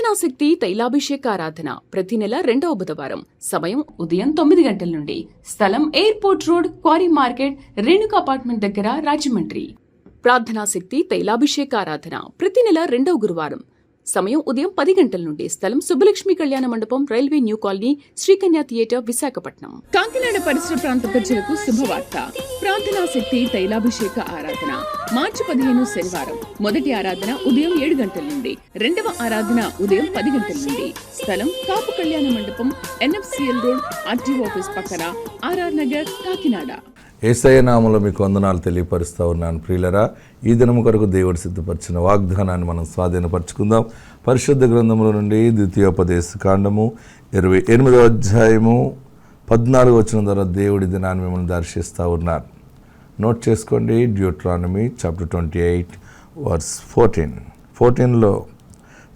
ప్రార్థనాశక్తి తైలాభిషేక ఆరాధన ప్రతి నెల 2వ బుధవారం. సమయం ఉదయం 9 గంటల నుండి. స్థలం airport road, quarry market, Renuka apartment దగ్గర, రాజమండ్రి. ప్రార్థనాశక్తి తైలాభిషేక ఆరాధన ప్రతి నెల 2వ గురువారం. సమయం ఉదయం 10 గంటల నుండి. స్థలం సుబ్బలక్ష్మి కళ్యాణ మండపం, railway new colony, Srikanya theatre, Visakhapatnam. Kakinada పరిసర ప్రాంత ప్రజలకు శుభవార్త. ప్రార్థనాశక్తి తైలాభిషేక ఆరాధన మార్చి 15 శనివారం. మొదటి ఆరాధన ఉదయం 7 గంటల నుండి. రెండవ ఆరాధన ఉదయం 10 గంటల నుండి. స్థలం కాపు కళ్యాణ మండపం, NFCL రోడ్, RTO ఆఫీస్ పక్కన, RR నగర్, కాకినాడ. యేసయ్య నామములో మీకు వందనాలు తెలియపరుస్తూ ఉన్నాను ప్రియులరా. ఈ దినము కొరకు దేవుడు సిద్ధపరిచిన వాగ్దానాన్ని మనం స్వాధీనపరచుకుందాం. పరిశుద్ధ గ్రంథముల నుండి ద్వితీయోపదేశ కాండము 28వ అధ్యాయము 14వ వచనం ద్వారా దేవుడి దినాన్ని మిమ్మల్ని దర్శిస్తూ ఉన్నారు. నోట్ చేసుకోండి. డ్యూట్రానమీ చాప్టర్ 28 వర్స్ 14లో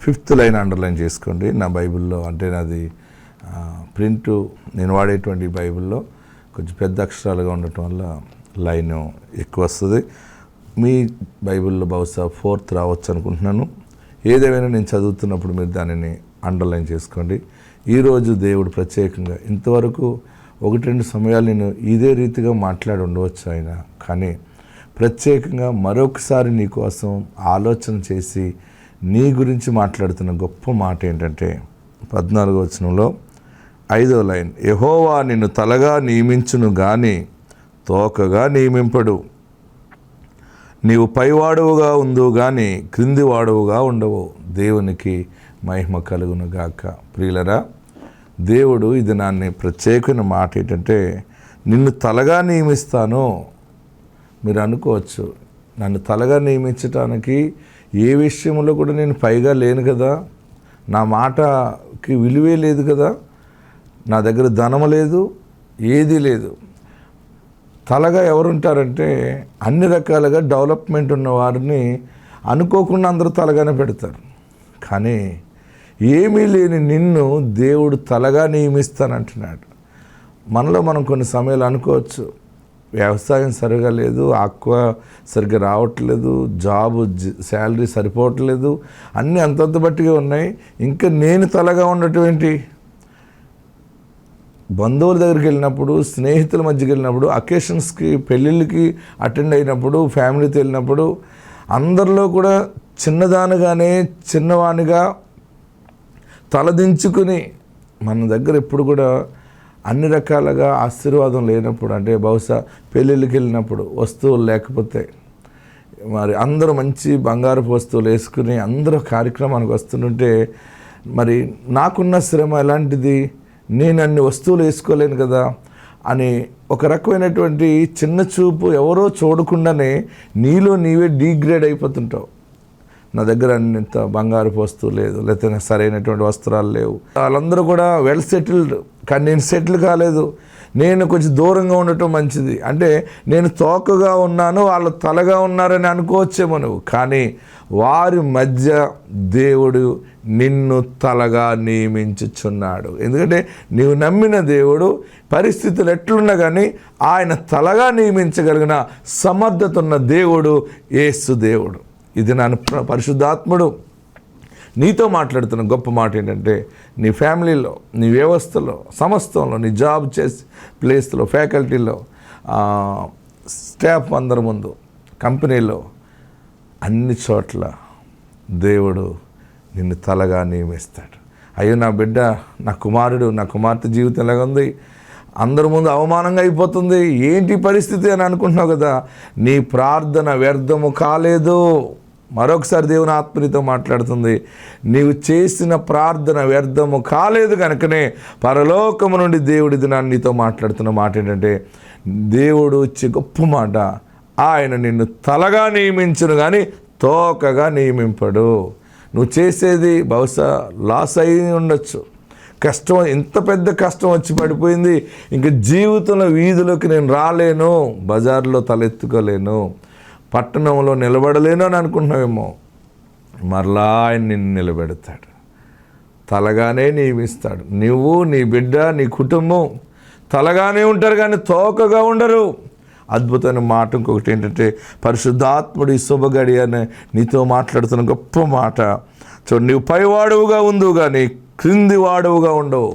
5th లైన్ అండర్లైన్ చేసుకోండి. నా బైబిల్లో, అంటే నాది ప్రింటు, నేను వాడేటువంటి బైబిల్లో కొంచెం పెద్ద అక్షరాలుగా ఉండటం వల్ల లైన్ ఎక్కువ వస్తుంది. మీ బైబిల్లో బహుశా 4th రావచ్చు అనుకుంటున్నాను. ఏదేమైనా నేను చదువుతున్నప్పుడు మీరు దానిని అండర్లైన్ చేసుకోండి. ఈరోజు దేవుడు ప్రత్యేకంగా, ఇంతవరకు 1-2 సమయాలు నేను ఇదే రీతిగా మాట్లాడి ఉండవచ్చు ఆయన, కానీ ప్రత్యేకంగా మరొకసారి నీ కోసం ఆలోచన చేసి నీ గురించి మాట్లాడుతున్న గొప్ప మాట ఏంటంటే 14వ వచనంలో 5వ లైన్, యెహోవా నిన్ను తలగా నియమించును గాని తోకగా నియమింపడు. నీవు పైవాడవుగా ఉందో గాని క్రింది వాడవుగా ఉండవు. దేవునికి మహిమ కలుగును గాక. ప్రియులరా, దేవుడు ఇది నాన్ని ప్రత్యేకమైన మాట ఏంటంటే, నిన్ను తలగా నియమిస్తాను. మీరు అనుకోవచ్చు, నన్ను తలగా నియమించటానికి ఏ విషయంలో కూడా నేను పైగా లేను కదా, నా మాటకి విలువే లేదు కదా, నా దగ్గర ధనము లేదు, ఏదీ లేదు. తలగా ఎవరుంటారంటే అన్ని రకాలుగా డెవలప్మెంట్ ఉన్న వారిని అనుకోకుండా అందరూ తలగానే పెడతారు. కానీ ఏమీ లేని నిన్ను దేవుడు తలగా నియమిస్తానంటున్నాడు. మనలో మనం కొన్ని సమయాలు అనుకోవచ్చు, వ్యవసాయం సరిగా లేదు, ఆక్వా సరిగ్గా రావట్లేదు, జాబు శాలరీ సరిపోవట్లేదు, అన్నీ అంతంత బట్టిగా ఉన్నాయి, ఇంకా నేను తలగా ఉండటం ఏంటి? బంధువుల దగ్గరికి వెళ్ళినప్పుడు, స్నేహితుల మధ్యకి వెళ్ళినప్పుడు, అకేషన్స్కి, పెళ్ళిళ్ళకి అటెండ్ అయినప్పుడు, ఫ్యామిలీతో వెళ్ళినప్పుడు అందరిలో కూడా చిన్నదానిగానే, చిన్నవానిగా తలదించుకుని, మన దగ్గర ఎప్పుడు కూడా అన్ని రకాలుగా ఆశీర్వాదం లేనప్పుడు, అంటే బహుశా పెళ్ళిళ్ళకి వెళ్ళినప్పుడు వస్తువులు లేకపోతే, మరి అందరూ మంచి బంగారపు వస్తువులు వేసుకుని అందరూ కార్యక్రమానికి వస్తుంటే, మరి నాకున్న శ్రమ ఎలాంటిది, నేను అన్ని వస్తువులు వేసుకోలేను కదా అని ఒక రకమైనటువంటి చిన్న చూపు, ఎవరో చూడకుండానే నీలో నీవే డీగ్రేడ్ అయిపోతుంటావు. నా దగ్గర అన్నింత బంగారపు వస్తువు లేదు, లేకపోతే సరైనటువంటి వస్త్రాలు లేవు. వాళ్ళందరూ కూడా వెల్ సెటిల్డ్, కానీ నేను సెటిల్ కాలేదు, నేను కొంచెం దూరంగా ఉండటం మంచిది. అంటే నేను తోకగా ఉన్నాను, వాళ్ళు తలగా ఉన్నారని అనుకోవచ్చేమో నువ్వు, కానీ వారి మధ్య దేవుడు నిన్ను తలగా నియమించుచున్నాడు. ఎందుకంటే నీవు నమ్మిన దేవుడు పరిస్థితులు ఎట్లున్నా కానీ ఆయన తలగా నియమించగలిగిన సమర్థత ఉన్న దేవుడు యేసు దేవుడు. ఇది నా పరిశుద్ధాత్ముడు నీతో మాట్లాడుతున్న గొప్ప మాట ఏంటంటే, నీ ఫ్యామిలీలో, నీ వ్యవస్థలో, సమస్తంలో, నీ జాబ్ చేసే ప్లేస్లో, ఫ్యాకల్టీలో, స్టాఫ్ అందరి ముందు, కంపెనీలో, అన్ని చోట్ల దేవుడు నిన్ను తలగా నియమిస్తాడు. అయ్యో నా బిడ్డ, నా కుమారుడు, నా కుమార్తె జీవితం ఎలాగుంది, అందరి ముందు అవమానంగా అయిపోతుంది, ఏంటి పరిస్థితి అని అనుకుంటున్నావు కదా, నీ ప్రార్థన వ్యర్థము కాలేదు. మరొకసారి దేవుని ఆత్మనితో మాట్లాడుతుంది, నీవు చేసిన ప్రార్థన వ్యర్థము కాలేదు కనుకనే పరలోకము నుండి దేవుడి దినాన్ని నీతో మాట్లాడుతున్న మాట ఏంటంటే, దేవుడు వచ్చే గొప్ప మాట, ఆయన నిన్ను తలగా నియమించును కానీ తోకగా నియమింపడు. నువ్వు చేసేది బహుశా లాస్ అయి ఉండొచ్చు, కష్టం, ఎంత పెద్ద కష్టం వచ్చి పడిపోయింది, ఇంక జీవితంలో వీధిలోకి నేను రాలేను, బజార్లో తలెత్తుకోలేను, పట్టణంలో నిలబడలేను అని అనుకుంటున్నావేమో, మరలా ఆయన నిన్ను నిలబెడతాడు, తలగానే నియమిస్తాడు. నువ్వు, నీ బిడ్డ, నీ కుటుంబం తలగానే ఉంటారు కానీ తోకగా ఉండరు. అద్భుతమైన మాట ఇంకొకటి ఏంటంటే, పరిశుద్ధాత్ముడు ఈ శుభగడి అని నీతో మాట్లాడుతున్న గొప్ప మాట, చూడు, నీవు పైవాడువుగా ఉందువు కానీ క్రింది వాడువుగా ఉండవు.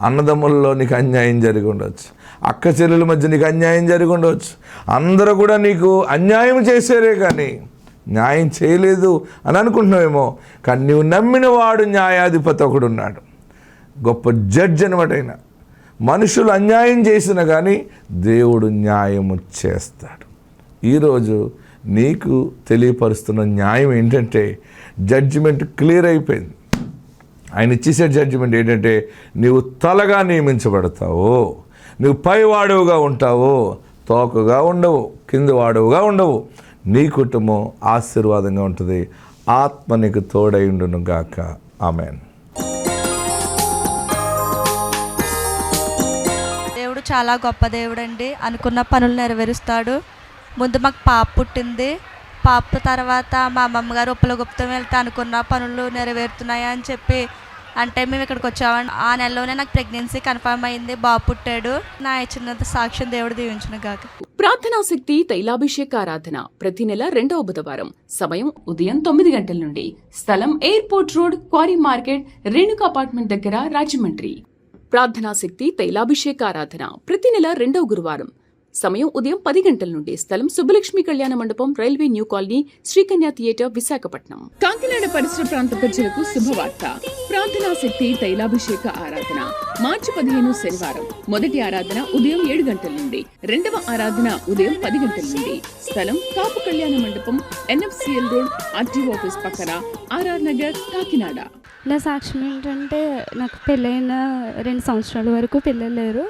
అన్నదమ్ములలో నీకు అన్యాయం జరిగి ఉండవచ్చు, అక్క చెల్లెల మధ్య నీకు అన్యాయం జరిగి ఉండవచ్చు. అందరూ కూడా నీకు అన్యాయం చేశారే కానీ న్యాయం చేయలేదు అని అనుకుంటున్నావేమో. కానీ నీవు నమ్మిన వాడు న్యాయాధిపతి ఒకడున్నాడు, గొప్ప జడ్జి అనమాట. ఆయన మనుషులు అన్యాయం చేసినా కానీ దేవుడు న్యాయము చేస్తాడు. ఈరోజు నీకు తెలియపరుస్తున్న న్యాయం ఏంటంటే, జడ్జిమెంట్ క్లియర్ అయిపోయింది. ఆయన ఇచ్చేసే జడ్జిమెంట్ ఏంటంటే, నీవు తలగా నియమించబడతావు, నువ్వు పైవాడువుగా ఉంటావు, తోకగా ఉండవు, కింద వాడువుగా ఉండవు. నీ కుటుంబం ఆశీర్వాదంగా ఉంటుంది. ఆత్మ నీకు తోడై ఉండును గాక. ఆమెన్. దేవుడు చాలా గొప్ప దేవుడు అండి. అనుకున్న పనులు నెరవేరుస్తాడు. ముందు మాకు పాప పుట్టింది. పాప తర్వాత మా అమ్మమ్మగారు ఉప్పలగుప్తం వెళ్తే అనుకున్న పనులు నెరవేరుతున్నాయి అని చెప్పి అంటే మేము ఇక్కడికి వచ్చామండి. ఆ నెలలోనే నాకు ప్రెగ్నెన్సీ కన్ఫర్మ్ అయింది, బాబు పుట్టాడు. నా ఇచ్చినంత సాక్ష్యం దేవుడు దీవించును గాక. ప్రార్థనా శక్తి తైలాభిషేక ఆరాధన ప్రతి నెల 2వ బుధవారం. సమయం ఉదయం 9 గంటల నుండి. స్థలం airport road, quarry market, Renuka apartment దగ్గర, రాజమండ్రి. ప్రార్థనా శక్తి తైలాభిషేక ఆరాధన ప్రతి నెల 2వ గురువారం. సమయం ఉదయం 10 గంటల నుండి. స్థలం సుబ్బలక్ష్మి కళ్యాణ మండపం, railway new colony, Srikanya theatre, Visakhapatnam. Kakinada పరిసర ప్రాంత ప్రజలకు శుభవార్త. ప్రార్థనా శక్తి తైలాభిషేక ఆరాధన మార్చి 15 శనివారం. మొదటి ఆరాధన ఉదయం 7 గంటల నుండి, రెండవ ఆరాధన ఉదయం 10 గంటల నుండి. స్థలం కాపు కళ్యాణ మండపం, NFCL రోడ్, RTO ఆఫీస్ పక్కన, RR నగర్, కాకినాడ. నా సాక్ష్యం ఏంటంటే, నాకు పెళ్ళైన 2 సంవత్సరాల వరకు పిల్లలు లేరు.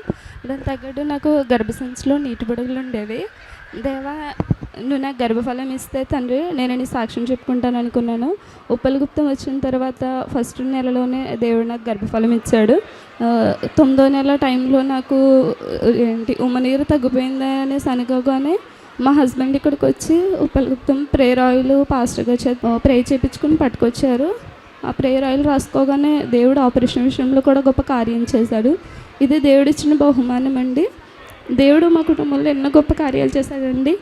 దాని తగ్గట్టు నాకు గర్భసంచిలో నీటి బుడగలు ఉండేవి. దేవా, నువ్వు నాకు గర్భఫలం ఇస్తే తండ్రి నేను నీ సాక్ష్యం చెప్పుకుంటాను అనుకున్నాను. ఉప్పలగుప్తం వచ్చిన తర్వాత ఫస్ట్ నెలలోనే దేవుడు నాకు గర్భఫలం ఇచ్చాడు. 9వ నెల టైంలో నాకు ఉమ్మనీరు తగ్గిపోయింది అనేసి అనుకోగానే మా హస్బెండ్ ఇక్కడికి వచ్చి ఉప్పలగుప్తం ప్రేయర్ ఆయిల్ పాస్టర్ గారు ప్రే చేయించుకుని పట్టుకొచ్చారు. ఆ ప్రేయర్ ఆయిల్ రాసుకోగానే దేవుడు ఆపరేషన్ విషయంలో కూడా గొప్ప కార్యం చేశాడు. ఇది దేవుడు ఇచ్చిన బహుమానం అండి. దేవుడు మా కుటుంబంలో ఎన్నో గొప్ప కార్యాలు చేశాడండి.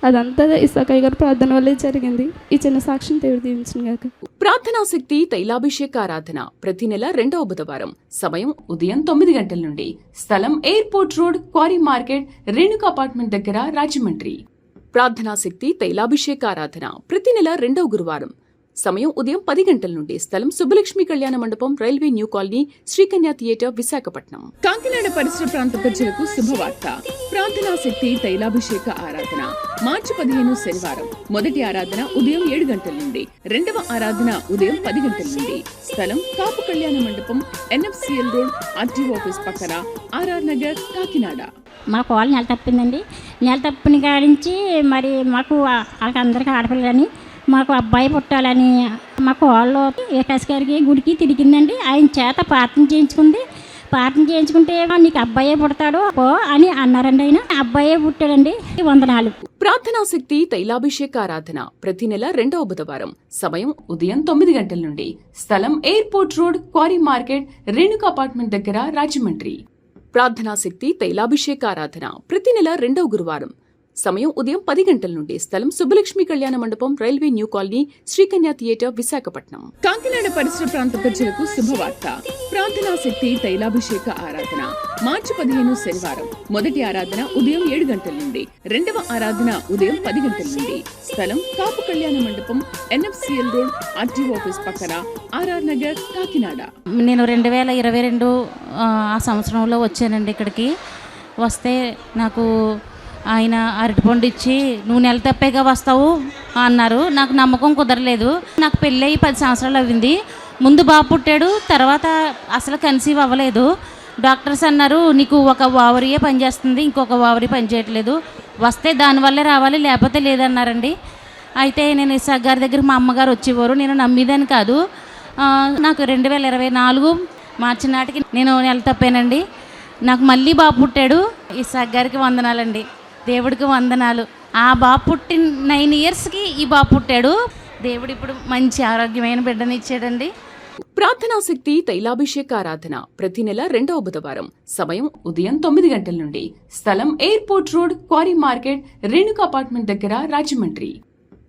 అదంతా ఇసాకయ్య గారి ప్రార్థన వల్లే జరిగింది. ఈ చిన్న సాక్ష్యం దేవుడు దీవించును గాక. ప్రార్థనా శక్తి తైలాభిషేక ఆరాధన ప్రతి నెల 2వ బుధవారం. సమయం ఉదయం 9 గంటల నుండి. స్థలం airport road, quarry market, Renuka apartment దగ్గర, రాజమండ్రి. ప్రార్థనా శక్తి తైలాభిషేక ఆరాధన ప్రతి నెల 2వ గురువారం. సమయం ఉదయం 10 గంటల నుండి. స్థలం సుబ్బలక్ష్మి కళ్యాణ మండపం, railway new colony, Srikanya theatre, Visakhapatnam. Kakinada పరిసర ప్రాంత ప్రజలకు శుభవార్త. ప్రార్థనా శక్తి తైలాభిషేక ఆరాధన మార్చి 15 శనివారం. మొదటి ఆరాధన ఉదయం 7 గంటల నుండి, రెండవ ఆరాధన ఉదయం 10 గంటల నుండి. స్థలం కాపు కళ్యాణ మండపం, NFCL రోడ్, RTO ఆఫీస్ పక్కన, RR నగర్, కాకినాడ. మా కోళ్ళ నెల తప్పిందండి. నెల తప్పిన కాడించి మరి మాకు అందరికీ ఆడపిల్లని మాకు అబ్బాయి పుట్టాలని మా కోళ్ళు ఏకాశ గారికి గుడికి తిరిగిందండి. ఆయన చేత ప్రార్థన చేయించుకుంది. ప్రార్థన చేయించుకుంటే నీకు అబ్బాయే పుడతాడు అని అన్నారండి. ఆయన అబ్బాయే పుట్టాడండి. వందనాలు. ప్రార్థనా శక్తి తైలాభిషేక ఆరాధన ప్రతి నెల 2వ బుధవారం. సమయం ఉదయం 9 గంటల నుండి. స్థలం airport road, quarry market, Renuka apartment దగ్గర, రాజమండ్రి. ప్రార్థనా శక్తి తైలాభిషేక ఆరాధన ప్రతి నెల 2వ గురువారం. సమయం ఉదయం 10 గంటల నుండి. స్థలం సుబ్బలక్ష్మి కళ్యాణ మండపం, railway new colony, Srikanya theatre, Visakhapatnam. Kakinada పరిసర ప్రాంత ప్రజలకు శుభవార్త. ప్రార్థనా శక్తి తైలాభిషేక ఆరాధన మార్చి 15 శనివారం. మొదటి ఆరాధన ఉదయం 7 గంటల నుండి, రెండవ ఆరాధన ఉదయం 10 గంటల నుండి. స్థలం కాపు కళ్యాణ మండపం, NFCL రోడ్, RTO ఆఫీస్ పక్కన, RR నగర్, కాకినాడ. నేను 2022 ఆ సంవత్సరంలో వచ్చానండి ఇక్కడికి. వస్తే నాకు ఆయన అరటిపండు ఇచ్చి నువ్వు నెల తప్పేగా వస్తావు అన్నారు. నాకు నమ్మకం కుదరలేదు. నాకు పెళ్ళి అయ్యి 10 సంవత్సరాలు అయింది. ముందు బాబు పుట్టాడు, తర్వాత అసలు కన్సీవ్ అవ్వలేదు. డాక్టర్స్ అన్నారు నీకు ఒక ఓవరీయే పనిచేస్తుంది, ఇంకొక ఓవరీ పనిచేయట్లేదు, వస్తే దానివల్లే రావాలి లేకపోతే లేదన్నారండి. అయితే నేను ఇసాక్ గారి దగ్గర మా అమ్మగారు వచ్చేవారు. నేను నమ్మేదాన్ని కాదు. నాకు 2024 మార్చి నాటికి నేను నెల తప్పానండి. నాకు మళ్ళీ బాబు పుట్టాడు. ఇసాక్ గారికి వందనాలండి, దేవుడికి వందనాలు. ఆ బాబు పుట్టిన 9 ఇయర్స్కి ఈ బాబు పుట్టాడు. దేవుడు ఇప్పుడు మంచి ఆరోగ్యమైన బిడ్డని ఇచ్చాడండి. ప్రార్థనా శక్తి తైలాభిషేక ఆరాధన ప్రతి నెల 2వ బుధవారం. సమయం ఉదయం 9 గంటల నుండి. స్థలం airport road, quarry market, Renuka apartment దగ్గర, రాజమండ్రి.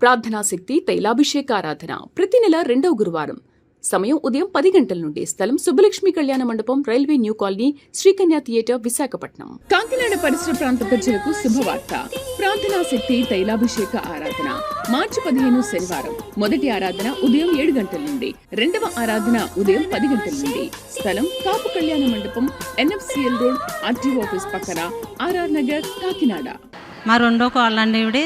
ప్రార్థనా శక్తి తైలాభిషేక ఆరాధన ప్రతి నెల 2వ గురువారం. సమయం ఉదయం 10 గంటల నుండి. స్థలం సుబ్బలక్ష్మి కళ్యాణ మండపం, railway new colony, Srikanya theatre, Visakhapatnam. Kakinada పరిసర ప్రాంత ప్రజలకు శుభవార్త. ప్రార్థనా శక్తి తైలాభిషేక ఆరాధన మార్చి 15 శనివారం. మొదటి ఆరాధన ఉదయం 7 గంటల నుండి, రెండవ ఆరాధన ఉదయం 10 గంటల నుండి. స్థలం కాపు కళ్యాణ మండపం, NFCL రోడ్, RTO ఆఫీస్ పక్కన, RR నగర్, కాకినాడ. మా రెండో కోళ్ళండి ఈవిడి.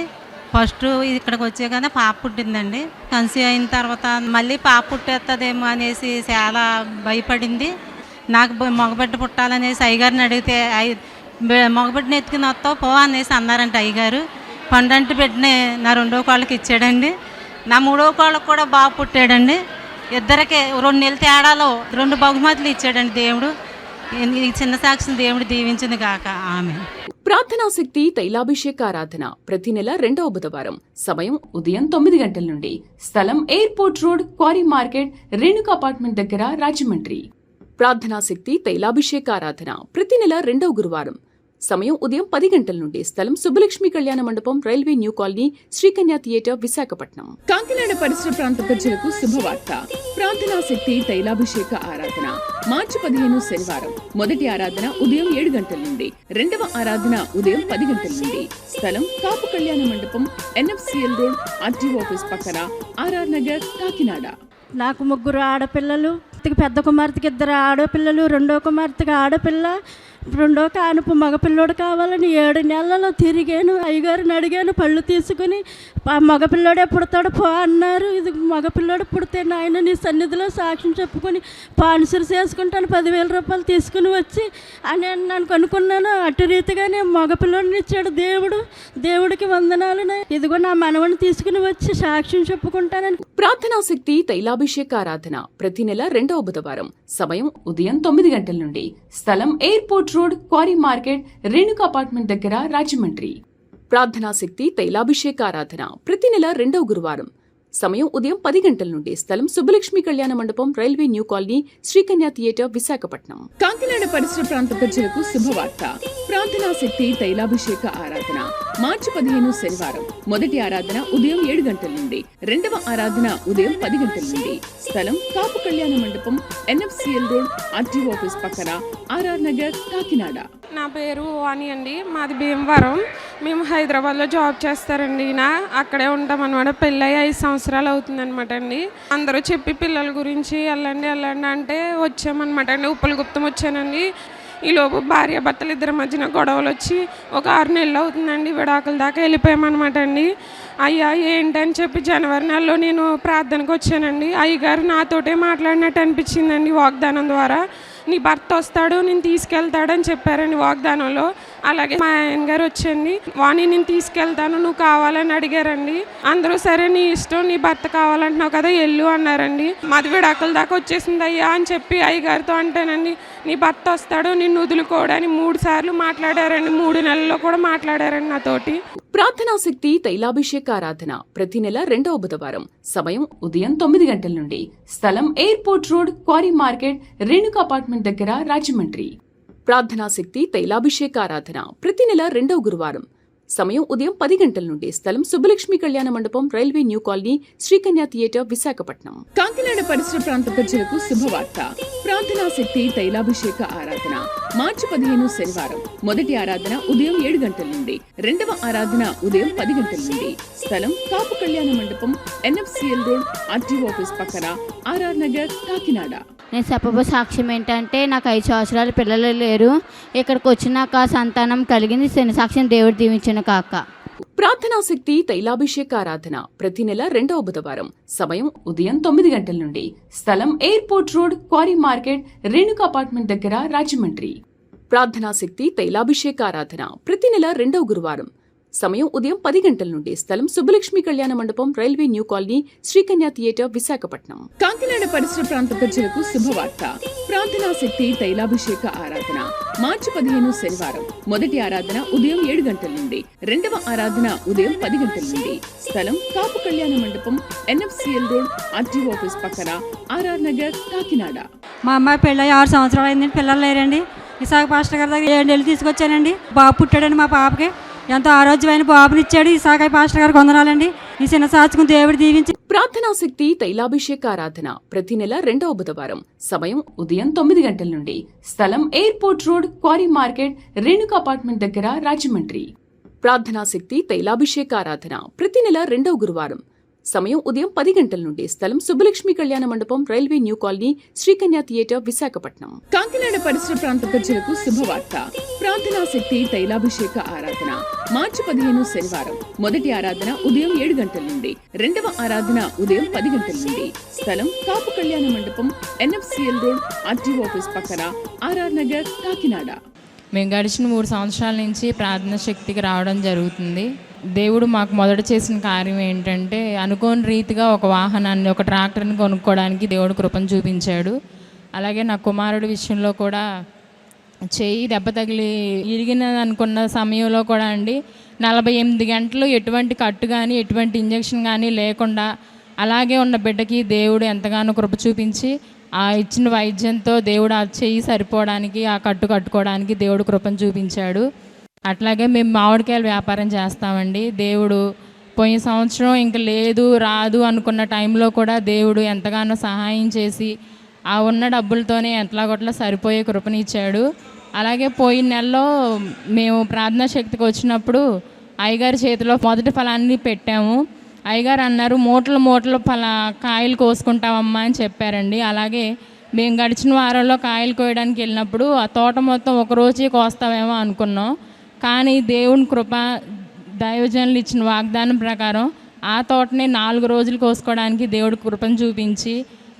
ఫస్ట్ ఇక్కడికి వచ్చే కదా పాప పుట్టిందండి. కన్సీవ్ అయిన తర్వాత మళ్ళీ పాప పుట్టేస్తుందేమో అనేసి చాలా భయపడింది. నాకు మగబిడ్డ పుట్టాలనేసి అయ్యగారిని అడిగితే మగబిడ్డని ఎత్తుకుని వస్తావు పో అనేసి అన్నారంట అయ్యగారు. పండంటి బిడ్డని నా రెండో కోళ్ళకి ఇచ్చాడండి. నా మూడో కోళ్ళకి కూడా బాబు పుట్టాడండి. ఇద్దరికి 2 నెలల తేడాలో 2 బహుమతులు ఇచ్చాడండి దేవుడు. ఈ చిన్న సాక్షిని దేవుడు దీవించింది కాక ఆమె. ప్రార్థనా శక్తి తైలాభిషేక ఆరాధన ప్రతి నెల 2వ బుధవారం. సమయం ఉదయం 9 గంటల నుండి. స్థలం airport road, quarry market, Renuka apartment దగ్గర, రాజమండ్రి. ప్రార్థనా శక్తి తైలాభిషేక ఆరాధన ప్రతి నెల 2వ గురువారం. సమయం ఉదయం 10 గంటల నుండి. స్థలం సుబ్బలక్ష్మి కళ్యాణ మండపం, railway new colony, Srikanya theatre, Visakhapatnam. Kakinada పరిసర ప్రాంత ప్రజలకు శుభవార్త. ప్రార్థనా శక్తి తైలాభిషేక ఆరాధన మార్చి 15 శనివారం. మొదటి ఆరాధన ఉదయం 7 గంటల నుండి, రెండవ ఆరాధన ఉదయం 10 గంటల నుండి. స్థలం కాపు కళ్యాణ మండపం, NFCL రోడ్, RTO ఆఫీస్ పక్కన, RR నగర్, కాకినాడ. నాకు 3 ఆడపిల్లలు. పెద్ద కుమార్తెకి 2 ఆడపిల్లలు, రెండో కుమార్తెకి ఆడపిల్ల, రెండో కానుపు మగపిల్లోడు కావాలని 7 నెలలలో తిరిగాను. అయ్యగారిని అడిగాను పళ్ళు తీసుకుని. మగపిల్లోడే పుడతాడు పో అన్నారు. ఇది మగపిల్లోడు పుడితే నాయన నీ సన్నిధిలో సాక్ష్యం చెప్పుకొని పాన్సర్ చేసుకుంటాను 10,000 రూపాయలు తీసుకుని వచ్చి అని నన్ను అనుకున్నాను. అటు రీతిగానే మగపిల్లోడిని ఇచ్చాడు దేవుడు. దేవుడికి వందనాలు. ఇదిగో నా మనవని తీసుకుని వచ్చి సాక్ష్యం చెప్పుకుంటానని. ప్రార్థనా శక్తి తైలాభిషేక ఆరాధన ప్రతి నెల 2వ బుధవారం. సమయం ఉదయం 9 గంటల నుండి. స్థలం airport road, quarry market, Renuka apartment దగ్గర, రాజమండ్రి. ప్రార్థనా శక్తి తైలాభిషేక ఆరాధన ప్రతి నెల 2వ గురువారం. సమయం ఉదయం 10 గంటల నుండి. స్థలం సుబ్బలక్ష్మి కళ్యాణ మండపం, railway new colony, Srikanya theatre, Visakhapatnam. Kakinada పరిసర ప్రాంత ప్రజలకు శుభవార్త. ప్రార్థనా శక్తి తైలాభిషేక ఆరాధన మార్చి 15 శనివారం. మొదటి ఆరాధన ఉదయం 7 గంటల నుండి, రెండవ ఆరాధన ఉదయం 10 గంటల నుండి. స్థలం కాపు కళ్యాణ మండపం, NFCL రోడ్, RTO ఆఫీస్ పక్కన, RR నగర్, కాకినాడ. నా పేరు వాణి అండి. మాది భీమవరం. మేము హైదరాబాద్లో జాబ్ చేస్తారండి. అక్కడే ఉంటాం అనమాట. పెళ్ళి 5 సంవత్సరాలు అవుతుందనమాట అండి. అందరూ చెప్పి పిల్లల గురించి వెళ్ళండి అంటే వచ్చామన్నమాట అండి. ఉప్పలగుప్తం వచ్చానండి. ఈలోపు భార్యాభర్తలు 2 మధ్యన గొడవలు వచ్చి ఒక 6 నెలలు అవుతుందండి. విడాకుల దాకా వెళ్ళిపోయామన్నమాట అండి. అయ్యా ఏంటని చెప్పి జనవరి నెలలో నేను ప్రార్థనకు వచ్చానండి. అయ్యగారు నాతోటే మాట్లాడినట్టు అనిపించిందండి వాగ్దానం ద్వారా. నీ భర్త వస్తాడు, నేను తీసుకెళ్తాడని చెప్పారండి వాగ్దానంలో. అలాగే మా ఆయన గారు వచ్చండి, వాణి నేను తీసుకెళ్తాను, నువ్వు కావాలని అడిగారండి. అందరూ సరే నీ ఇష్టం, నీ భర్త కావాలంటున్నావు కదా వెళ్ళు అన్నారండి. మాది విడాకుల దాకా వచ్చేసింది అయ్యా అని చెప్పి అయ్యగారితో అంటేనండి, నీ భర్త వస్తాడు నిన్ను వదులుకోవడానికి 3 సార్లు మాట్లాడారండి. 3 నెలల్లో కూడా మాట్లాడారండి నాతోటి. ప్రార్థనా శక్తి తైలాభిషేక ఆరాధన ప్రతి నెల 2వ బుధవారం. సమయం ఉదయం 9 గంటల నుండి. స్థలం airport road, quarry market, Renuka apartment దగ్గర, రాజమండ్రి. ప్రార్థనా శక్తి తైలాభిషేక ఆరాధన ప్రతి నెల 2వ గురువారం. సమయం ఉదయం 10 గంటల నుండి. స్థలం సుబ్బలక్ష్మి కళ్యాణ మండపం, railway new colony, Srikanya theatre, Visakhapatnam. Kakinada పరిసర ప్రాంత ప్రజలకు శుభవార్త. ప్రార్థనా శక్తి తైలాభిషేక ఆరాధన మార్చి 15 శనివారం. మొదటి ఆరాధన ఉదయం 7 గంటల నుండి, రెండవ ఆరాధన ఉదయం 10 గంటల నుండి. స్థలం కాపు కళ్యాణ మండపం, NFCL రోడ్, RTO ఆఫీస్ పక్కన, RR నగర్, కాకినాడ. నేను చెప్పబో సాక్ష్యం ఏంటంటే నాకు 5 సంవత్సరాలు పిల్లలు లేరు. ఇక్కడికి వచ్చినాక సంతానం కలిగింది. చిన్న సాక్ష్యం దేవుడు దీవించిన కాక. ప్రార్థనా శక్తి తైలాభిషేక ఆరాధన ప్రతి నెల 2వ బుధవారం. సమయం ఉదయం 9 గంటల నుండి. స్థలం airport road, quarry market, Renuka apartment దగ్గర, రాజమండ్రి. ప్రార్థనా శక్తి తైలాభిషేక ఆరాధన ప్రతి నెల 2వ గురువారం. సమయం ఉదయం 10 గంటల నుండి. స్థలం సుబ్బలక్ష్మి కళ్యాణ మండపం, railway new colony, Srikanya theatre, Visakhapatnam. Kakinada పరిసర ప్రాంత ప్రజలకు శుభవార్త. ప్రార్థనా శక్తి తైలాభిషేక ఆరాధన మార్చి 15 శనివారం. మొదటి ఆరాధన ఉదయం 7 గంటల నుండి, రెండవ ఆరాధన ఉదయం 10 గంటల నుండి. స్థలం కాపు కళ్యాణ మండపం, NFCL రోడ్, RTO ఆఫీస్ పక్కన, RR నగర్, కాకినాడ. మా అమ్మాయి పెళ్ళి 6 సంవత్సరాలు అయిందండి. పిల్లలు లేరండి. విశాఖ పాస్టర్ గారి దగ్గర 7 నెలలు తీసుకొచ్చానండి. బాబు పుట్టాడండి. మా పాపకి ఎంతో ఆరోగ్యమైన బాబునిచ్చాడు. విశాఖ పాస్టర్ గారికి వందనాలండి. ఈ చిన్న సాచుకుని దేవుడు దీవించి ప్రార్థనా శక్తి తైలాభిషేక ఆరాధన ప్రతి నెల 2వ బుధవారం. సమయం ఉదయం 9 గంటల నుండి. స్థలం airport road, quarry market, Renuka apartment దగ్గర, రాజమండ్రి. ప్రార్థనా శక్తి తైలాభిషేక ఆరాధన ప్రతి నెల 2వ గురువారం. సమయం ఉదయం 10 గంటల నుండి. స్థలం సుబ్బలక్ష్మి కళ్యాణ మండపం, railway new colony, Srikanya theatre, Visakhapatnam. Kakinada పరిసర ప్రాంత ప్రజలకు శుభవార్త. ప్రార్థనా శక్తి తైలాభిషేక ఆరాధన మార్చి 15 శనివారం. మొదటి ఆరాధన ఉదయం 7 గంటల నుండి. రెండవ ఆరాధన ఉదయం 10 గంటల నుండి. స్థలం కాపు కళ్యాణ మండపం, NFCL రోడ్, RTO ఆఫీస్ పక్కన, RR నగర్, కాకినాడ. మేము గడిచిన 3 సంవత్సరాల నుంచి ప్రార్థన శక్తికి రావడం జరుగుతుంది. దేవుడు మాకు మొదట చేసిన కార్యం ఏంటంటే, అనుకోని రీతిగా ఒక వాహనాన్ని, ఒక ట్రాక్టర్ని కొనుక్కోవడానికి దేవుడు కృపను చూపించాడు. అలాగే నా కుమారుడి విషయంలో కూడా చెయ్యి దెబ్బ తగిలి ఇరిగినది అనుకున్న సమయంలో కూడా అండి 48 గంటలు ఎటువంటి కట్టు కానీ ఎటువంటి ఇంజెక్షన్ కానీ లేకుండా అలాగే ఉన్న బిడ్డకి దేవుడు ఎంతగానో కృప చూపించి ఆ ఇచ్చిన వైద్యంతో దేవుడు ఆ చెయ్యి సరిపోవడానికి, ఆ కట్టు కట్టుకోవడానికి దేవుడు కృపను చూపించాడు. అట్లాగే మేము మామిడికాయల వ్యాపారం చేస్తామండి. దేవుడు పోయిన సంవత్సరం ఇంక లేదు రాదు అనుకున్న టైంలో కూడా దేవుడు ఎంతగానో సహాయం చేసి ఆ ఉన్న డబ్బులతోనే ఎట్లాగొట్లా సరిపోయే కృపనిచ్చాడు. అలాగే పోయిన నెలలో మేము ప్రార్థనా శక్తికి వచ్చినప్పుడు అయ్యగారి చేతిలో మొదటి ఫలాన్ని పెట్టాము. అయ్యగారు అన్నారు, మూటలు కాయలు కోసుకుంటామమ్మా అని చెప్పారండి. అలాగే మేము గడిచిన వారంలో కాయలు కోయడానికి వెళ్ళినప్పుడు ఆ తోట మొత్తం ఒక రోజే కోస్తామేమో అనుకున్నాం. కానీ దేవుని కృప, దైవజనులు ఇచ్చిన వాగ్దానం ప్రకారం ఆ తోటని 4 రోజులు కోసుకోవడానికి దేవుడు కృపను చూపించి,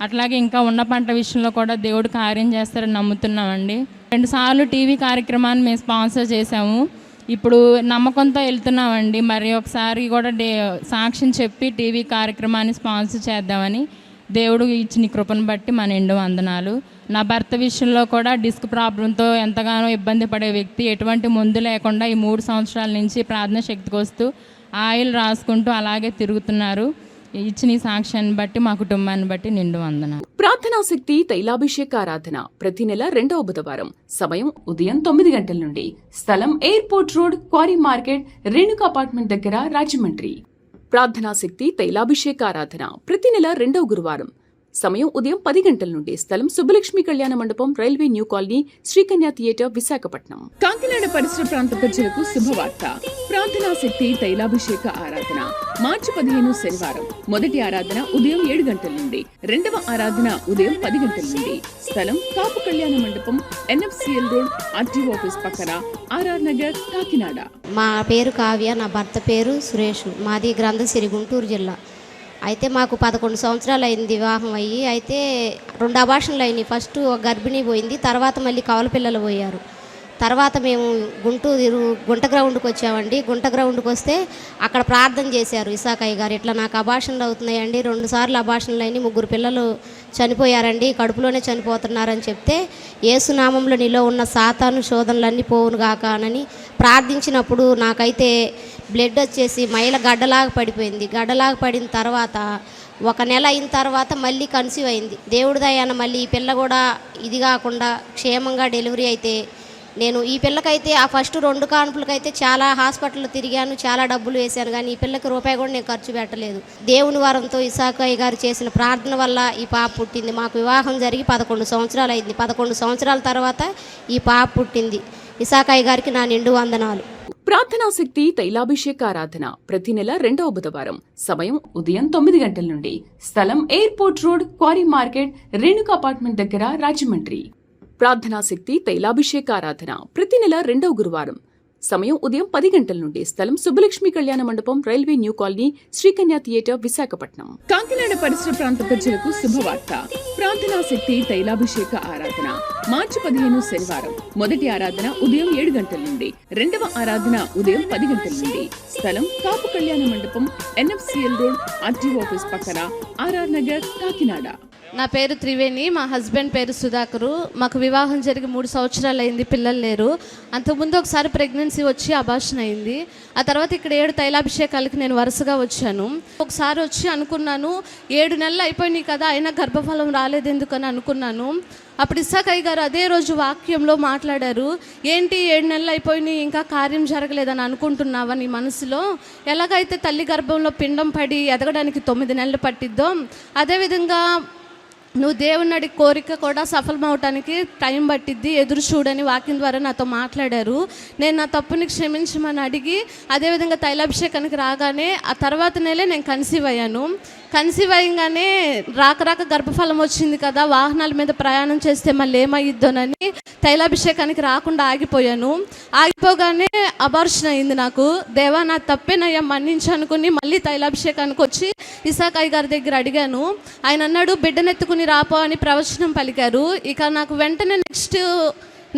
అట్లాగే ఇంకా ఉన్న పంట విషయంలో కూడా దేవుడు కార్యం చేస్తారని నమ్ముతున్నామండి. 2 సార్లు టీవీ కార్యక్రమాన్ని మేము స్పాన్సర్ చేసాము. ఇప్పుడు నమ్మకంతో వెళ్తున్నామండి. మరి ఒకసారి కూడా సాక్ష్యం చెప్పి టీవీ కార్యక్రమాన్ని స్పాన్సర్ చేద్దామని దేవుడు ఇచ్చిన కృపను బట్టి మన నిండు వందనాలు. నా భర్త విషయంలో కూడా డిస్క్ ప్రాబ్లంతో ఎంతగానో ఇబ్బంది పడే వ్యక్తి, ఎటువంటి మందు లేకుండా ఈ 3 సంవత్సరాల నుంచి ప్రార్థన శక్తికి వస్తూ ఆయిల్ రాసుకుంటూ అలాగే తిరుగుతున్నారు. ఇచ్చిన సాక్ష్యాన్ని బట్టి మా కుటుంబాన్ని బట్టి నిండు వందనాలు. ప్రార్థనా శక్తి తైలాభిషేక ఆరాధన ప్రతి నెల 2వ బుధవారం. సమయం ఉదయం 9 గంటల నుండి. స్థలం airport road, quarry market, Renuka apartment దగ్గర, రాజమండ్రి. ప్రార్థనా శక్తి తైలాభిషేక ఆరాధన ప్రతి నెల 2వ గురువారం. సమయం ఉదయం 10 గంటల నుండి. స్థలం సుబ్బలక్ష్మి కళ్యాణ మండపం, railway new colony, Srikanya theatre, Visakhapatnam. Kakinada పరిసర ప్రాంత ప్రజలకు శుభవార్త. ప్రార్థనా శక్తి తైలాభిషేక ఆరాధన మార్చి 15 శనివారం. మొదటి ఆరాధన ఉదయం 7 గంటల నుండి. రెండవ ఆరాధన ఉదయం 10 గంటల నుండి. స్థలం కాపు కళ్యాణ మండపం, NFCL రోడ్, RTO ఆఫీస్ పక్కన, RR నగర్, కాకినాడ. మా పేరు కావ్య, నా భర్త పేరు సురేష్. మాది గ్రంథసిరి, గుంటూరు జిల్లా. అయితే మాకు 11 సంవత్సరాలు అయింది వివాహం అయ్యి. అయితే 2 అబార్షన్లు అయినాయి. ఫస్ట్ ఒక గర్భిణీ పోయింది, తర్వాత మళ్ళీ కవల పిల్లలు పోయారు. తర్వాత మేము గుంట గ్రౌండ్కి వచ్చామండి. గుంట గ్రౌండ్కి వస్తే అక్కడ ప్రార్థన చేశారు ఇసాకయ్య గారు. ఇట్లా నాకు అబార్షన్లు అవుతున్నాయండి, 2 సార్లు అబార్షన్లు అయినాయి, 3 పిల్లలు చనిపోయారండి, కడుపులోనే చనిపోతున్నారని చెప్తే, యేసునామంలో నీలో ఉన్న సాతాను శోధనలన్నీ పోవునుగాక అని ప్రార్థించినప్పుడు నాకైతే బ్లడ్ వచ్చేసి మైల గడ్డలాగా పడిపోయింది. గడ్డలాగా పడిన తర్వాత 1 నెల అయిన తర్వాత మళ్ళీ కన్సీవ్ అయింది. దేవుడి దయాన మళ్ళీ ఈ పిల్ల కూడా ఇది కాకుండా క్షేమంగా డెలివరీ అయితే, నేను ఈ పిల్లకైతే ఆ ఫస్ట్ 2 కాన్పులకైతే చాలా హాస్పిటల్లో తిరిగాను, చాలా డబ్బులు వేశాను, కానీ ఈ పిల్లకి రూపాయి కూడా నేను ఖర్చు పెట్టలేదు. దేవుని వరంతో ఇసాకయ్య గారు చేసిన ప్రార్థన వల్ల ఈ పాప పుట్టింది. మాకు వివాహం జరిగి 11 సంవత్సరాలు అయింది. 11 సంవత్సరాల తర్వాత ఈ పాప పుట్టింది. ఇసాకయ్య గారికి నా నిండు వందనాలు. ప్రార్థనా శక్తి తైలాభిషేక ఆరాధన ప్రతి నెల 2వ బుధవారం. సమయం ఉదయం 9 గంటల నుండి. స్థలం airport road, quarry market, Renuka apartment దగ్గర, రాజమండ్రి. ప్రార్థనా శక్తి తైలాభిషేక ఆరాధన ప్రతి నెల 2వ గురువారం. సమయం ఉదయం 10 గంటల నుండి. స్థలం సుబ్బలక్ష్మి కళ్యాణ మండపం, railway new colony, Srikanya theatre, Visakhapatnam. Kakinada పరిసర ప్రాంత ప్రజలకు శుభవార్త. ప్రార్థనా శక్తి తైలాభిషేక ఆరాధన మార్చి 15 శనివారం. మొదటి ఆరాధన ఉదయం 7 గంటల నుండి. రెండవ ఆరాధన ఉదయం 10 గంటల నుండి. స్థలం కాపు కళ్యాణ మండపం, NFCL రోడ్, RTO ఆఫీస్ పక్కన, RR నగర్, కాకినాడ. నా పేరు త్రివేణి, మా హస్బెండ్ పేరు సుధాకరు. మాకు వివాహం జరిగి 3 సంవత్సరాలు అయింది, పిల్లలు లేరు. అంతకుముందు ఒకసారి ప్రెగ్నెన్సీ వచ్చి అబార్షన్ అయింది. ఆ తర్వాత ఇక్కడ 7 తైలాభిషేకాలకి నేను వరుసగా వచ్చాను. ఒకసారి వచ్చి అనుకున్నాను, 7 నెలలు అయిపోయినాయి కదా, అయినా గర్భఫలం రాలేదు ఎందుకని అనుకున్నాను. అప్పుడు ఇస్సాకయ్య గారు అదే రోజు వాక్యంలో మాట్లాడారు, ఏంటి 7 నెలలు అయిపోయినాయి ఇంకా కార్యం జరగలేదని అనుకుంటున్నావా నీ మనసులో? ఎలాగైతే తల్లి గర్భంలో పిండం పడి ఎదగడానికి 9 నెలలు పట్టిద్దో, అదేవిధంగా నువ్వు దేవుని అడిగి కోరిక కూడా సఫలమవటానికి టైం పట్టిద్ది, ఎదురు చూడని వాక్యం ద్వారా నాతో మాట్లాడారు. నేను నా తప్పుని క్షమించమని అడిగి అదేవిధంగా తైలాభిషేకానికి రాగానే ఆ తర్వాత నెలే నేను కన్సీవ్ అయ్యాను. కన్సీవ్ అయ్యగానే రాక గర్భఫలం వచ్చింది కదా, వాహనాల మీద ప్రయాణం చేస్తే మళ్ళీ ఏమయ్యిద్దోనని తైలాభిషేకానికి రాకుండా ఆగిపోయాను. ఆగిపోగానే అబార్షన్ అయింది నాకు. దేవా నా తప్పేనయ్యా మన్నించి అనుకుని మళ్ళీ తైలాభిషేకానికి వచ్చి ఇస్సాకయ్య గారి దగ్గర అడిగాను. ఆయన అన్నాడు, బిడ్డనెత్తుకుని రాపో అని ప్రవచనం పలికారు. ఇక నాకు వెంటనే నెక్స్ట్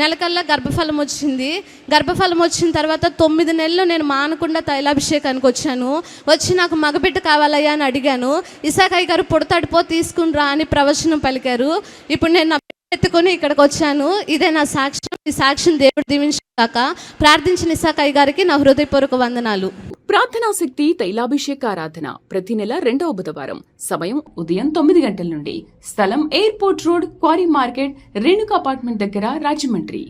నెలకల్లా గర్భఫలం వచ్చింది. గర్భఫలం వచ్చిన తర్వాత 9 నెలలు నేను మానకుండా తైలాభిషేకానికి వచ్చాను. వచ్చి నాకు మగబిడ్డ కావాలయ్యా అని అడిగాను. ఇస్సాకయ్య గారు పుడతాడు పో తీసుకుని రా అని ప్రవచనం పలికారు. ఇప్పుడు నేను నా ఎత్తుకొని ఇక్కడికి వచ్చాను. ఇదే నా సాక్ష్యం. ఈ సాక్ష్యం దేవుడు దీవించాక ప్రార్థించిన ఇస్సాకయ్య గారికి నా హృదయపూర్వక వందనాలు. ప్రార్థనా శక్తి తైలాభిషేక ఆరాధన ప్రతి నెల 2వ బుధవారం. సమయం ఉదయం 9 గంటల నుండి. స్థలం airport road, quarry market, Renuka apartment దగ్గర, రాజమండ్రి.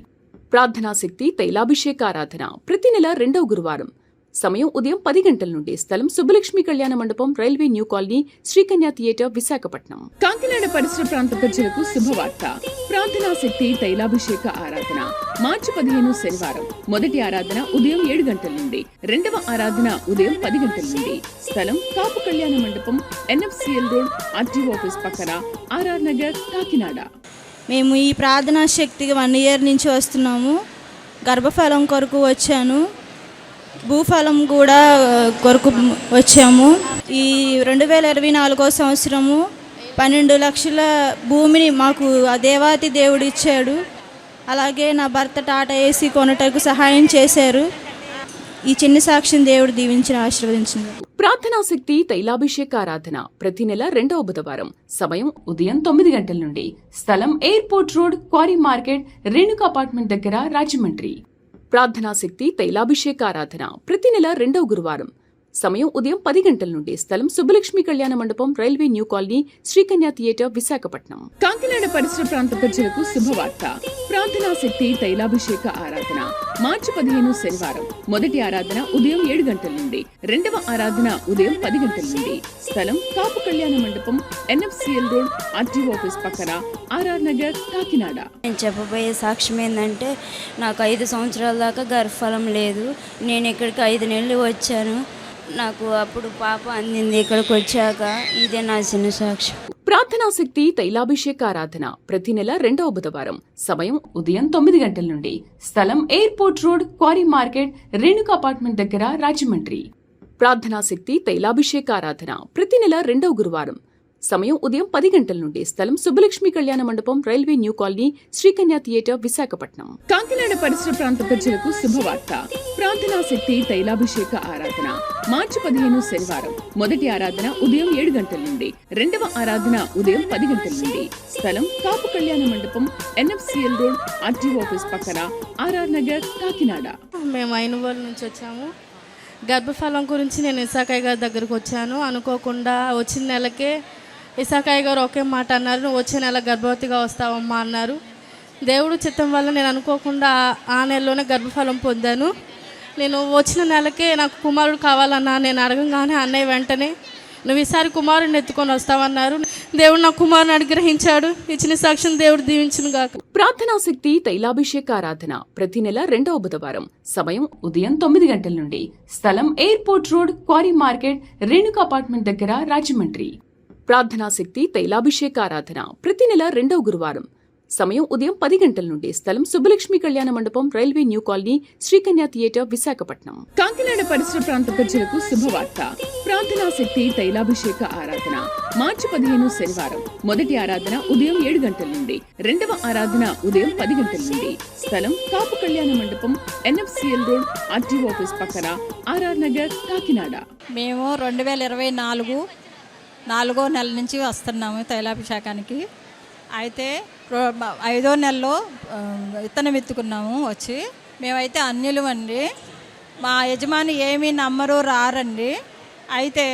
ప్రార్థనా శక్తి తైలాభిషేక ఆరాధన ప్రతి నెల 2వ గురువారం. సమయం ఉదయం 10 గంటల నుండి. స్థలం సుబ్బలక్ష్మి కళ్యాణ మండపం, railway new colony, Srikanya theatre, Visakhapatnam. Kakinada పరిసర ప్రాంత ప్రజలకు శుభవార్త. ప్రార్థనా శక్తి తైలాభిషేక ఆరాధన మార్చి 15 శనివారం. మొదటి ఆరాధన ఉదయం 7 గంటల నుండి. 2వ ఆరాధన ఉదయం 10 గంటల నుండి. స్థలం కాపు కళ్యాణ మండపం, NFCL రోడ్, RTO ఆఫీస్ పక్కన, RR నగర్, కాకినాడ. మేము ఈ ప్రార్థనా శక్తికి 1 ఇయర్ నుంచి వస్తున్నాము. గర్భఫలం కొరకు వచ్చాను, భూఫలం కూడా కొరకు వచ్చాము. ఈ 2024 సంవత్సరము 12 లక్షల భూమిని మాకు ఆ దేవాతి దేవుడు ఇచ్చాడు. అలాగే నా భర్త టాటా ఏసీ కొనటకు సహాయం చేశారు. ఈ చిన్న సాక్ష్యం దేవుడు దీవించి ఆశీర్వదించింది. ప్రార్థనా శక్తి తైలాభిషేక ఆరాధన ప్రతి నెల 2వ బుధవారం. సమయం ఉదయం 9 గంటల నుండి. స్థలం airport road, quarry market, Renuka apartment దగ్గర, రాజమండ్రి. ప్రార్థనా శక్తి తైలాభిషేక ఆరాధన ప్రతి నెల 2వ గురువారం. సమయం ఉదయం 10 గంటల నుండి. స్థలం సుబ్బలక్ష్మి కళ్యాణ మండపం, railway new colony, Srikanya theatre, Visakhapatnam. Kakinada పరిసర ప్రాంత ప్రజలకు శుభవార్త. ప్రార్థనా శక్తి తైలాభిషేక ఆరాధన మార్చి 15 శనివారం. మొదటి ఆరాధన ఉదయం 7 గంటల నుండి. 2వ ఆరాధన ఉదయం 10 గంటల నుండి. స్థలం కాపు కళ్యాణ మండపం, NFCL రోడ్, RTO ఆఫీస్ పక్కన, RR నగర్, కాకినాడ. నేను చెప్పబోయే సాక్ష్యం ఏంటంటే, నాకు 5 సంవత్సరాల దాకా గర్భఫలం లేదు. నేను ఇక్కడికి 5 నెలలు వచ్చాను. నాకు అప్పుడు పాప అందింది. ఇక్కడికి వచ్చాక ఇదే నా చిన్న సాక్ష్యం. ప్రార్థనా శక్తి తైలాభిషేక ఆరాధన ప్రతి నెల 2వ బుధవారం. సమయం ఉదయం 9 గంటల నుండి. స్థలం airport road, quarry market, Renuka apartment దగ్గర, రాజమండ్రి. ప్రార్థనా శక్తి తైలాభిషేక ఆరాధన ప్రతి నెల 2వ గురువారం. సమయం ఉదయం 10 గంటల నుండి. స్థలం సుబ్బలక్ష్మి కళ్యాణ మండపం, railway new colony, Srikanya theatre, Visakhapatnam. Kakinada పరిసర ప్రాంత ప్రజలకు శుభవార్త. ప్రార్థనా శక్తి తైలాభిషేక ఆరాధన మార్చి 15 శనివారం. మొదటి ఆరాధన ఉదయం 7 గంటల నుండి. 2వ ఆరాధన ఉదయం 10 గంటల నుండి. స్థలం కాపు కళ్యాణ మండపం, NFCL రోడ్, RTO ఆఫీస్ పక్కన, RR నగర్, కాకినాడ. మేము ఐనుగోలు నుంచి వచ్చాము. గర్భఫలం గురించి నేను ఇస్సాకయ్య గారి దగ్గరకు వచ్చాను. అనుకోకుండా వచ్చిన నెలకే ఇస్సాకయ్య గారు ఒకే మాట అన్నారు, నువ్వు వచ్చే నెల గర్భవతిగా వస్తావమ్మా అన్నారు. దేవుడు చిత్తం వల్ల నేను అనుకోకుండా ఆ నెలలోనే గర్భఫలం పొందాను. నేను వచ్చిన నెలకే నాకు కుమారుడు కావాలన్నా నేను అడగంగానే అన్నయ్య వెంటనే నువ్వు ఈసారి కుమారుడిని ఎత్తుకొని వస్తావన్నారు. దేవుడు నా కుమారుని అనుగ్రహించాడు. ఇచ్చిన సాక్ష్యం దేవుడు దీవించును గాక. ప్రార్థనా శక్తి తైలాభిషేక ఆరాధన ప్రతి నెల 2వ బుధవారం. సమయం ఉదయం 9 గంటల నుండి. స్థలం airport road, quarry market, Renuka apartment దగ్గర, రాజమండ్రి. ప్రార్థనా శక్తి తైలాభిషేక ఆరాధన ప్రతి నెల 2వ గురువారం. సమయం ఉదయం 10 గంటల నుండి. స్థలం సుబ్బలక్ష్మి కళ్యాణ మండపం, railway new colony, Srikanya theatre, Visakhapatnam. Kakinada పరిసర ప్రాంత ప్రజలకు శుభవార్త. ప్రార్థనా శక్తి తైలాభిషేక ఆరాధన మార్చి 15 శనివారం. మొదటి ఆరాధన ఉదయం 7 గంటల నుండి. 2వ ఆరాధన ఉదయం 10 గంటల నుండి. స్థలం కాపు కళ్యాణ మండపం, NFCL రోడ్, RTO ఆఫీస్ పక్కన, RR నగర్, కాకినాడ. మేము 2024 4వ నెల నుంచి వస్తున్నాము తైలాభిషేకానికి. అయితే 5వ నెలలో విత్తనం ఎత్తుకున్నాము వచ్చి. మేమైతే అన్యులు అండి, మా యజమాని ఏమీ నమ్మరు రారండి. అయితే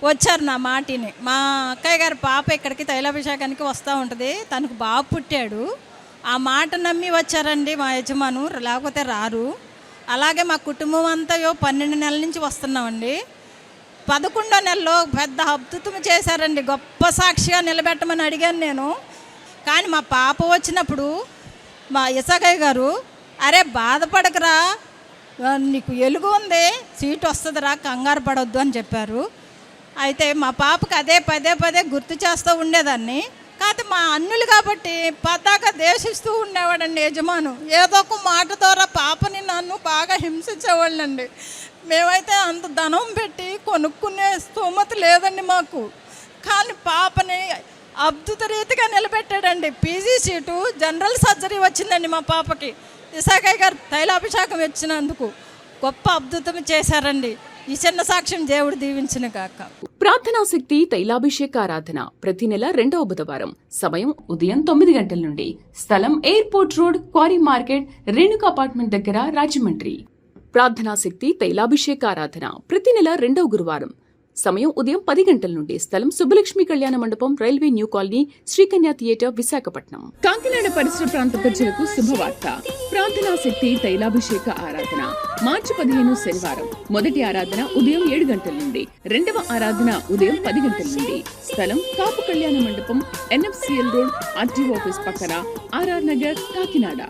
వచ్చారు నా మాటిని. మా అక్కయ్య గారి పాప ఇక్కడికి తైలాభిషేకానికి వస్తూ ఉంటుంది, తనకు బాబు పుట్టాడు. ఆ మాట నమ్మి వచ్చారండి మా యజమాను, లేకపోతే రారు. అలాగే మా కుటుంబం అంతా 12 నెలల నుంచి వస్తున్నామండి. 11వ నెలలో పెద్ద అద్భుతం చేశారండి, గొప్ప సాక్షిగా నిలబెట్టమని అడిగాను నేను. కానీ మా పాప వచ్చినప్పుడు మా ఇసాకయ్య గారు, అరే బాధపడకరా, నీకు ఎలుగు ఉంది, సీటు వస్తుందిరా, కంగారు పడొద్దు అని చెప్పారు. అయితే మా పాపకు అదే పదే గుర్తు చేస్తూ ఉండేదాన్ని. కాకపోతే మా అన్నులు కాబట్టి పద్దాక దేశిస్తూ ఉండేవాడండి యజమాను. ఏదో ఒక మాట ద్వారా పాపని నన్ను బాగా హింసించేవాళ్ళండి. మేమైతే అంత ధనం పెట్టి కొనుక్కునే స్తోమత లేదండి మాకు. కానీ పాపని అద్భుత రీతిగా నిలబెట్టాడండి. పీజీ సీటు, జనరల్ సర్జరీ వచ్చిందండి మా పాపకి. ఇసాకయ్య గారు తైలాభిషేకం వచ్చినందుకు గొప్ప అద్భుతం చేశారండి. ఈ చిన్న సాక్ష్యం దేవుడు దీవించిన గాక. ప్రార్థనా శక్తి తైలాభిషేక ఆరాధన ప్రతి నెల 2వ బుధవారం. సమయం ఉదయం 9 గంటల నుండి. స్థలం airport road, quarry market, Renuka apartment దగ్గర, రాజమండ్రి. ప్రార్థనా శక్తి తైలాభిషేక ఆరాధన ప్రతి నెల 2వ గురువారం. సమయం ఉదయం 10 గంటల నుండి. స్థలం సుబ్బలక్ష్మి కళ్యాణ మండపం, railway new colony, Sri Kanya theatre, Visakhapatnam. Kakinada పరిసర ప్రాంత ప్రజలకు శుభవార్త. ప్రార్థనా శక్తి తైలాభిషేక ఆరాధన మార్చి 15 శనివారం. మొదటి ఆరాధన ఉదయం 7 గంటల నుండి, 2వ ఆరాధన ఉదయం 10 గంటల నుండి. స్థలం కాపు కళ్యాణ మండపం, NFCL రోడ్, RTO ఆఫీస్ పక్కన, RR నగర్, కాకినాడ.